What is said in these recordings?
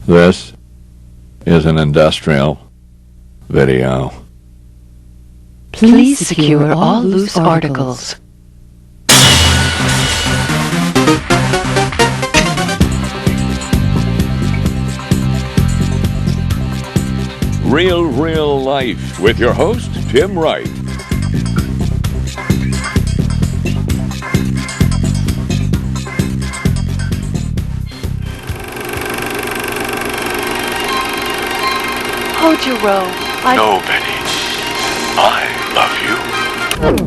This is an industrial video. Please secure all loose articles. Real life with your host, Tim Wright. Hold your row. No, Betty. I love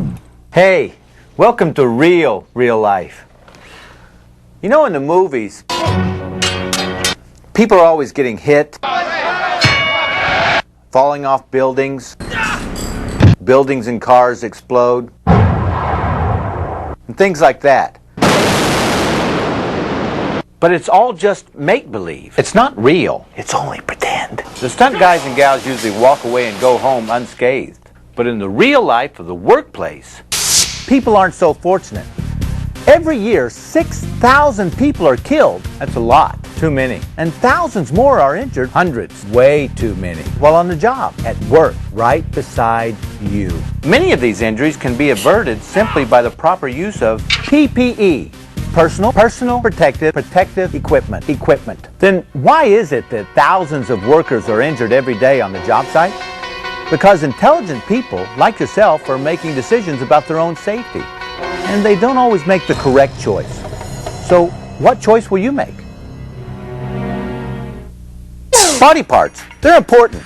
you. Hey, welcome to real life. You know, in the movies, people are always getting hit, falling off buildings, buildings and cars explode, and things like that. But it's all just make-believe. It's not real. It's only pretend. The stunt guys and gals usually walk away and go home unscathed. But in the real life of the workplace, people aren't so fortunate. Every year, 6,000 people are killed. That's a lot. Too many. And thousands more are injured. Hundreds. Way too many. While on the job, at work, right beside you. Many of these injuries can be averted simply by the proper use of PPE. Personal protective equipment. Then why is it that thousands of workers are injured every day on the job site? Because intelligent people, like yourself, are making decisions about their own safety. And they don't always make the correct choice. So, what choice will you make? Body parts, they're important.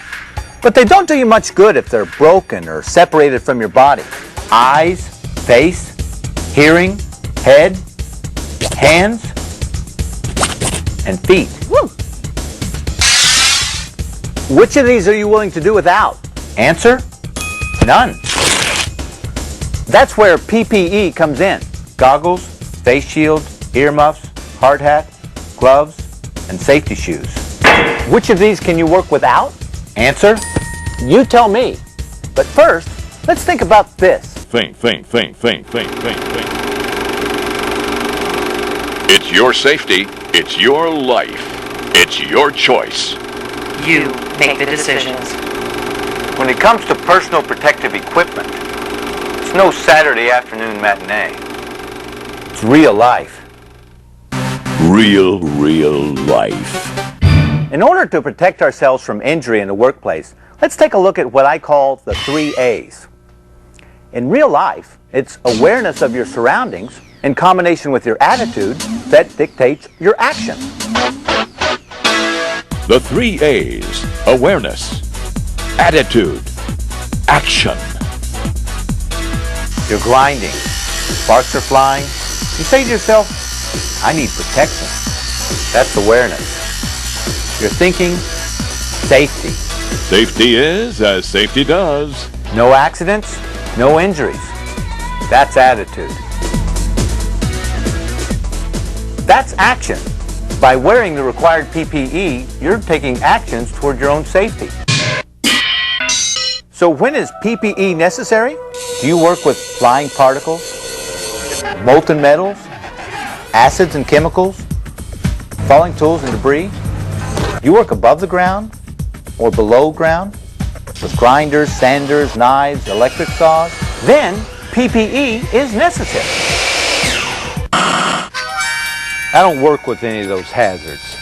But they don't do you much good if they're broken or separated from your body. Eyes, face, hearing, head, hands, and feet. Woo. Which of these are you willing to do without? Answer: none. That's where PPE comes in. Goggles, face shield, earmuffs, hard hat, gloves, and safety shoes. Which of these can you work without? Answer: you tell me. But first, let's think about this. Think. It's your safety. It's your life. It's your choice. You make the decisions. When it comes to personal protective equipment, it's no Saturday afternoon matinee. It's real life. Real life. In order to protect ourselves from injury in the workplace, let's take a look at what I call the 3 A's. In real life, it's awareness of your surroundings in combination with your attitude that dictates your action. The 3 A's: awareness, attitude, action. You're grinding, sparks are flying. You say to yourself, I need protection. That's awareness. You're thinking, safety. Safety is as safety does. No accidents, no injuries. That's attitude. That's action. By wearing the required PPE, you're taking actions toward your own safety. So when is PPE necessary? Do you work with flying particles, molten metals, acids and chemicals, falling tools and debris? You work above the ground or below ground with grinders, sanders, knives, electric saws? Then PPE is necessary. I don't work with any of those hazards.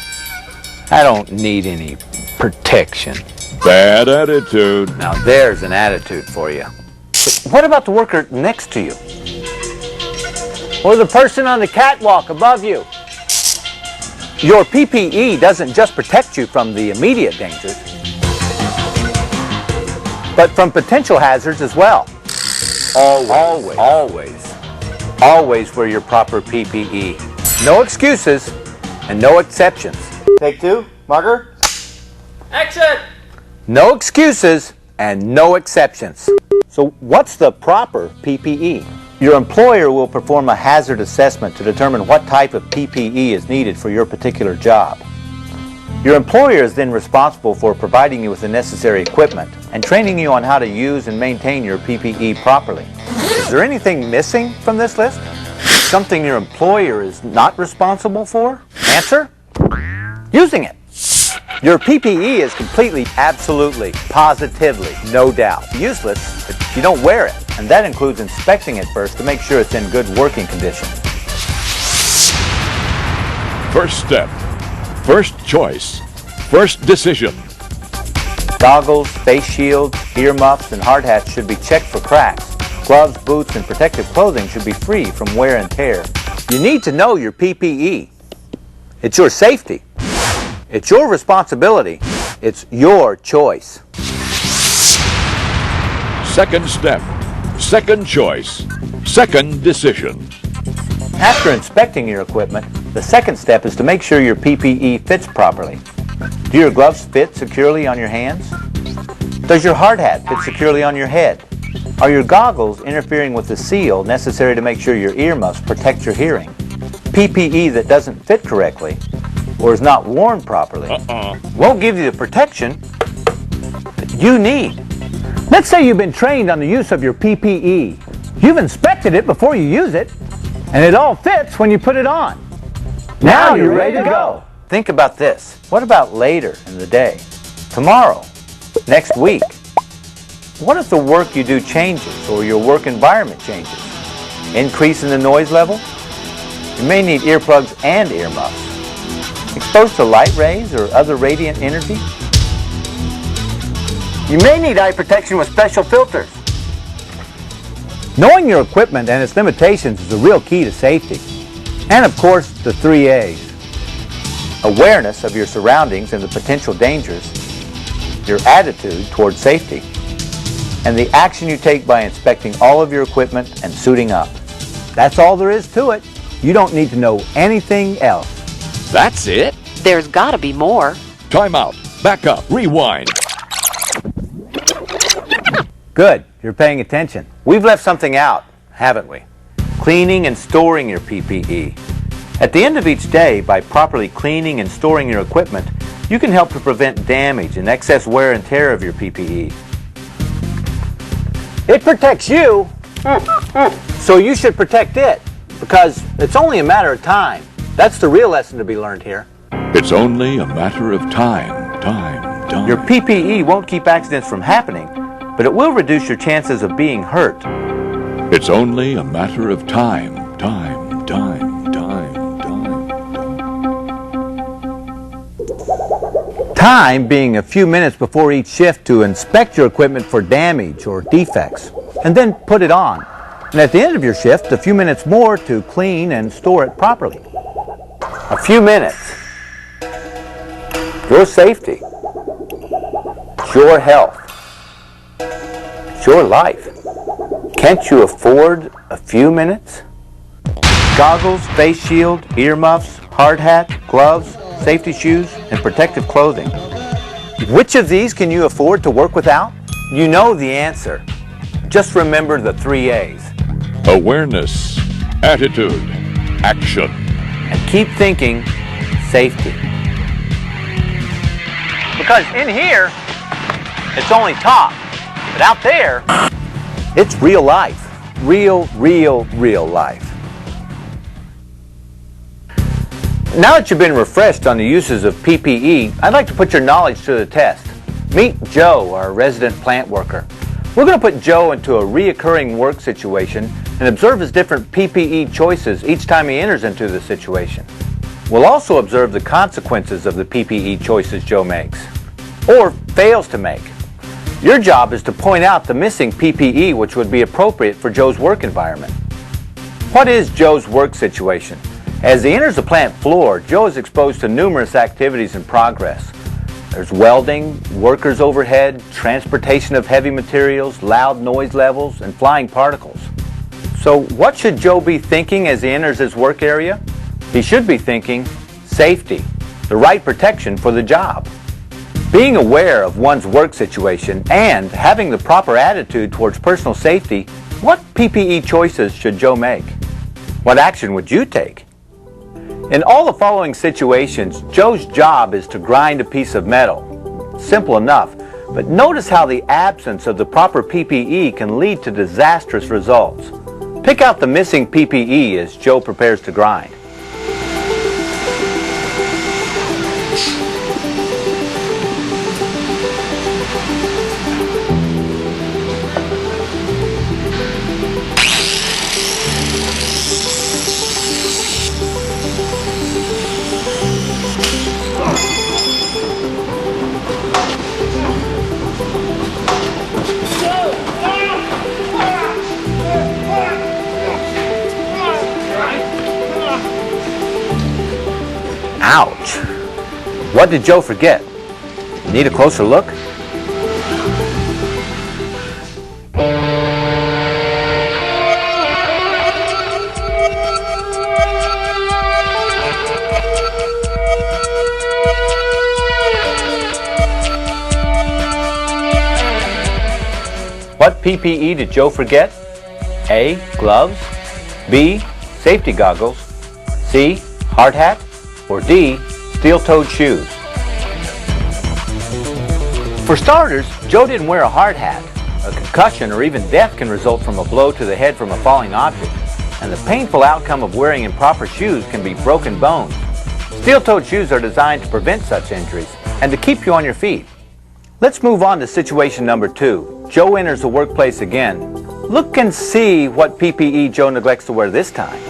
I don't need any protection. Bad attitude. Now there's an attitude for you. But what about the worker next to you? Or the person on the catwalk above you? Your PPE doesn't just protect you from the immediate dangers, but from potential hazards as well. Always wear your proper PPE. No excuses and no exceptions. Take 2, marker. Action! No excuses and no exceptions. So what's the proper PPE? Your employer will perform a hazard assessment to determine what type of PPE is needed for your particular job. Your employer is then responsible for providing you with the necessary equipment and training you on how to use and maintain your PPE properly. Is there anything missing from this list? Something your employer is not responsible for? Answer: using it. Your PPE is completely, absolutely, positively, no doubt, useless if you don't wear it. And that includes inspecting it first to make sure it's in good working condition. First step. First choice. First decision. Goggles, face shields, earmuffs, and hard hats should be checked for cracks. Gloves, boots, and protective clothing should be free from wear and tear. You need to know your PPE. It's your safety. It's your responsibility. It's your choice. Second step. Second choice. Second decision. After inspecting your equipment, the second step is to make sure your PPE fits properly. Do your gloves fit securely on your hands? Does your hard hat fit securely on your head? Are your goggles interfering with the seal necessary to make sure your earmuffs protect your hearing? PPE that doesn't fit correctly or is not worn properly won't give you the protection that you need. Let's say you've been trained on the use of your PPE. You've inspected it before you use it, and it all fits when you put it on. Now you're ready to go. Think about this. What about later in the day? Tomorrow? Next week? What if the work you do changes or your work environment changes? Increase in the noise level? You may need earplugs and earmuffs. Exposed to light rays or other radiant energy? You may need eye protection with special filters. Knowing your equipment and its limitations is a real key to safety. And of course, the 3 A's. Awareness of your surroundings and the potential dangers, your attitude toward safety, and the action you take by inspecting all of your equipment and suiting up. That's all there is to it. You don't need to know anything else. That's it? There's gotta be more. Time out. Back up. Rewind. Good, you're paying attention. We've left something out, haven't we? Cleaning and storing your PPE. At the end of each day, by properly cleaning and storing your equipment, you can help to prevent damage and excess wear and tear of your PPE. It protects you, so you should protect it, because it's only a matter of time. That's the real lesson to be learned here. It's only a matter of time. Your PPE won't keep accidents from happening, but it will reduce your chances of being hurt. It's only a matter of time. Time being a few minutes before each shift to inspect your equipment for damage or defects, and then put it on. And at the end of your shift, a few minutes more to clean and store it properly. A few minutes. Your safety. It's your health. It's your life. Can't you afford a few minutes? Goggles, face shield, earmuffs, hard hat, gloves, safety shoes, and protective clothing. Which of these can you afford to work without? You know the answer. Just remember the 3 A's. Awareness, attitude, action. And keep thinking safety. Because in here, it's only talk. But out there, it's real life. Real life. Now that you've been refreshed on the uses of PPE, I'd like to put your knowledge to the test. Meet Joe, our resident plant worker. We're going to put Joe into a reoccurring work situation and observe his different PPE choices each time he enters into the situation. We'll also observe the consequences of the PPE choices Joe makes, or fails to make. Your job is to point out the missing PPE which would be appropriate for Joe's work environment. What is Joe's work situation? As he enters the plant floor, Joe is exposed to numerous activities in progress. There's welding, workers overhead, transportation of heavy materials, loud noise levels, and flying particles. So what should Joe be thinking as he enters his work area? He should be thinking safety, the right protection for the job. Being aware of one's work situation and having the proper attitude towards personal safety, what PPE choices should Joe make? What action would you take? In all the following situations, Joe's job is to grind a piece of metal. Simple enough, but notice how the absence of the proper PPE can lead to disastrous results. Pick out the missing PPE as Joe prepares to grind. Ouch. What did Joe forget? Need a closer look? What PPE did Joe forget? A. Gloves. B. Safety goggles. C. Hard hat. Or D. Steel-toed shoes. For starters, Joe didn't wear a hard hat. A concussion or even death can result from a blow to the head from a falling object, and the painful outcome of wearing improper shoes can be broken bones. Steel-toed shoes are designed to prevent such injuries and to keep you on your feet. Let's move on to situation number 2. Joe enters the workplace again. Look and see what PPE Joe neglects to wear this time.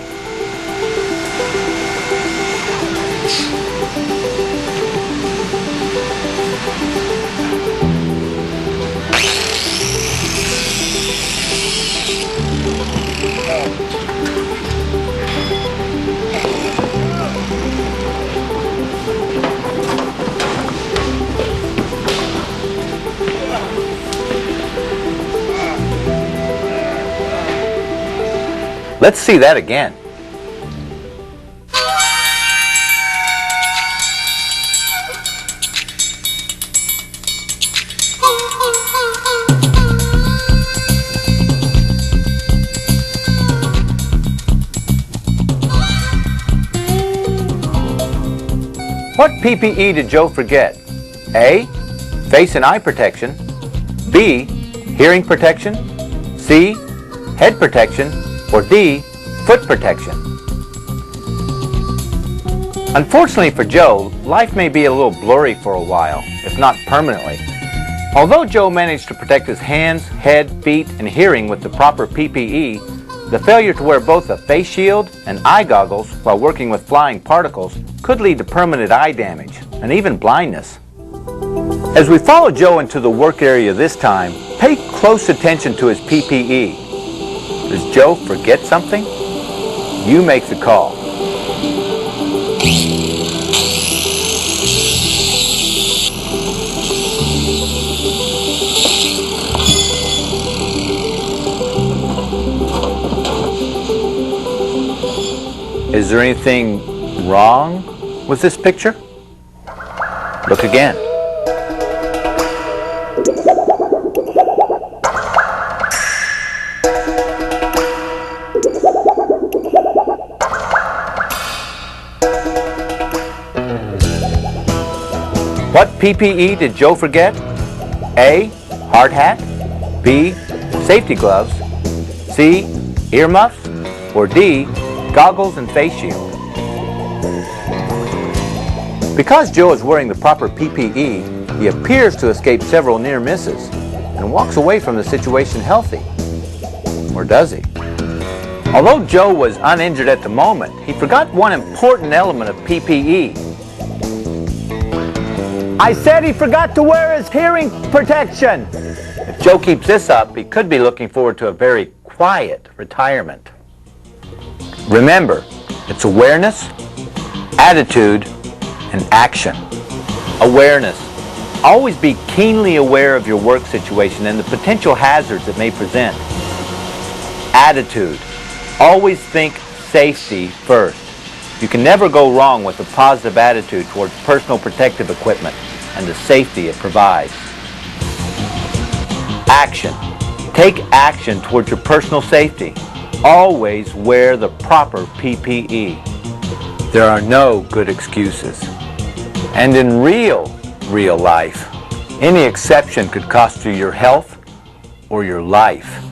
Let's see that again. What PPE did Joe forget? A. Face and eye protection. B. Hearing protection. C. Head protection. Or D. Foot protection. Unfortunately for Joe, life may be a little blurry for a while, if not permanently. Although Joe managed to protect his hands, head, feet, and hearing with the proper PPE, the failure to wear both a face shield and eye goggles while working with flying particles could lead to permanent eye damage and even blindness. As we follow Joe into the work area this time, pay close attention to his PPE. Does Joe forget something? You make the call. Is there anything wrong with this picture? Look again. What PPE did Joe forget? A. Hard hat. B. Safety gloves. C. Earmuffs. Or D. Goggles and face shield. Because Joe is wearing the proper PPE, he appears to escape several near misses and walks away from the situation healthy. Or does he? Although Joe was uninjured at the moment, he forgot one important element of PPE. I said he forgot to wear his hearing protection. If Joe keeps this up, he could be looking forward to a very quiet retirement. Remember, it's awareness, attitude, and action. Awareness. Always be keenly aware of your work situation and the potential hazards it may present. Attitude. Always think safety first. You can never go wrong with a positive attitude towards personal protective equipment and the safety it provides. Action. Take action towards your personal safety. Always wear the proper PPE. There are no good excuses. And in real life, any exception could cost you your health or your life.